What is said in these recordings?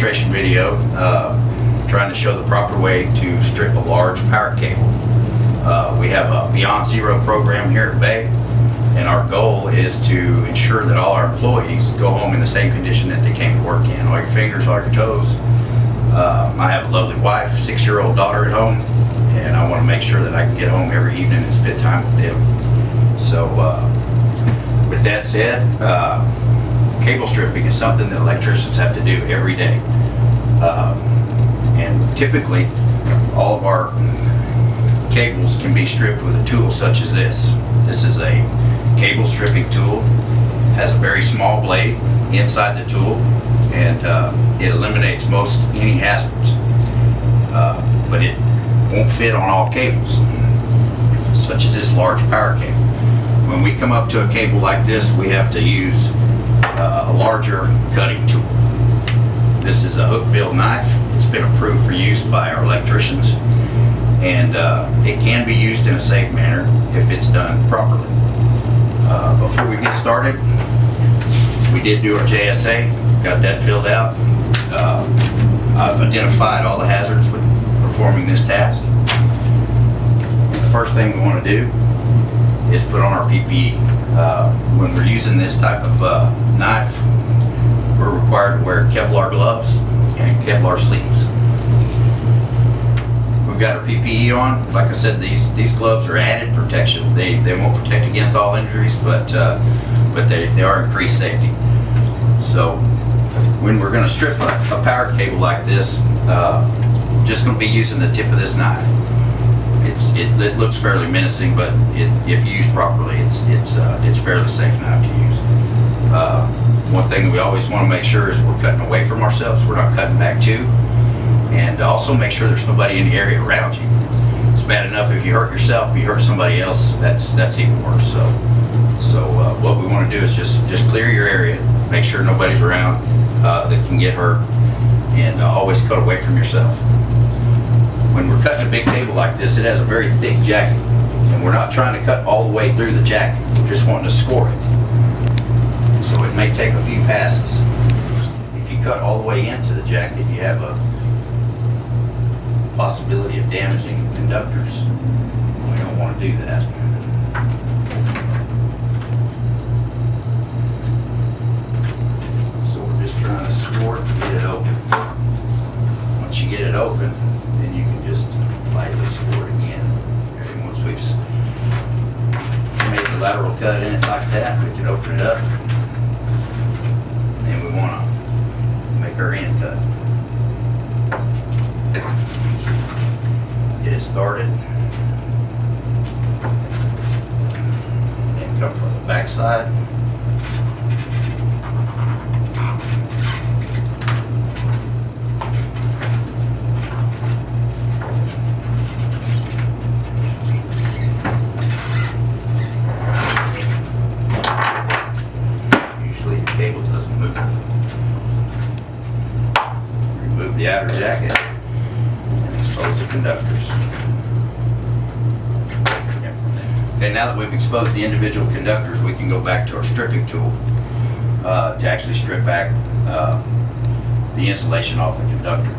demonstration video trying to show the proper way to strip a large power cable. We have a Beyond Zero program here at Bay, and our goal is to ensure that all our employees go home in the same condition that they came to work in. All your fingers, all your toes. I have a lovely wife, 6-year-old daughter at home, and I want to make sure that I can get home every evening and spend time with them. So with that said, cable stripping is something that electricians have to do every day. And typically, all of our cables can be stripped with a tool such as this. This is a cable stripping tool. It has a very small blade inside the tool, and it eliminates most any hazards. But it won't fit on all cables, such as this large power cable. When we come up to a cable like this, we have to use a larger cutting tool. This is a hook bill knife. It's been approved for use by our electricians, and it can be used in a safe manner if it's done properly. Before we get started, we did do our JSA, got that filled out. I've identified all the hazards with performing this task. The first thing we want to do is put on our PPE. When we're using this type of knife, we're required to wear Kevlar gloves and Kevlar sleeves. We've got our PPE on. Like I said, these gloves are added protection. They won't protect against all injuries, but they are increased safety. So when we're going to strip a power cable like this, just going to be using the tip of this knife. It looks fairly menacing, but if used properly, it's fairly safe knife to use. One thing that we always want to make sure is we're cutting away from ourselves. We're not cutting back to. And also make sure there's nobody in the area around you. It's bad enough if you hurt yourself, you hurt somebody else, that's even worse. So what we want to do is just clear your area, make sure nobody's around that can get hurt, and always cut away from yourself. When we're cutting a big cable like this, it has a very thick jacket, and we're not trying to cut all the way through the jacket. We're just wanting to score it. So it may take a few passes. If you cut all the way into the jacket, you have a possibility of damaging the conductors. We don't want to do that. So we're just trying to score it to get it open. Once you get it open, then you can just lightly score it again. And once we've made the lateral cut in it like that, we can open it up. And we want to make our end cut. Get it started. And come from the back side. Remove the outer jacket and expose the conductors. Okay, now that we've exposed the individual conductors, we can go back to our stripping tool to actually strip back the insulation off the conductor.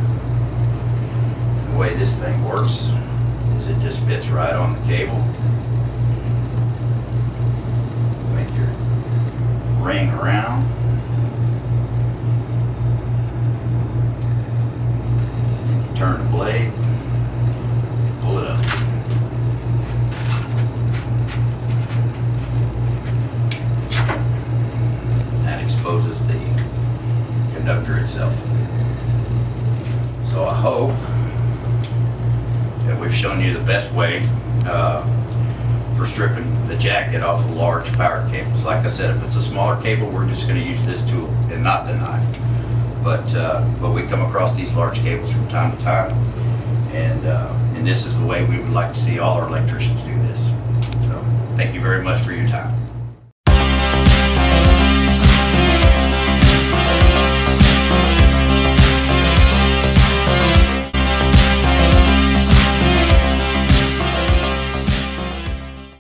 The way this thing works is it just fits right on the cable. Make your ring around. Turn the blade, pull it up. That exposes the conductor itself. So I hope that we've shown you the best way for stripping the jacket off of large power cables. Like I said, if it's a smaller cable, we're just going to use this tool and not the knife. But we come across these large cables from time to time, and this is the way we would like to see all our electricians do this. So thank you very much for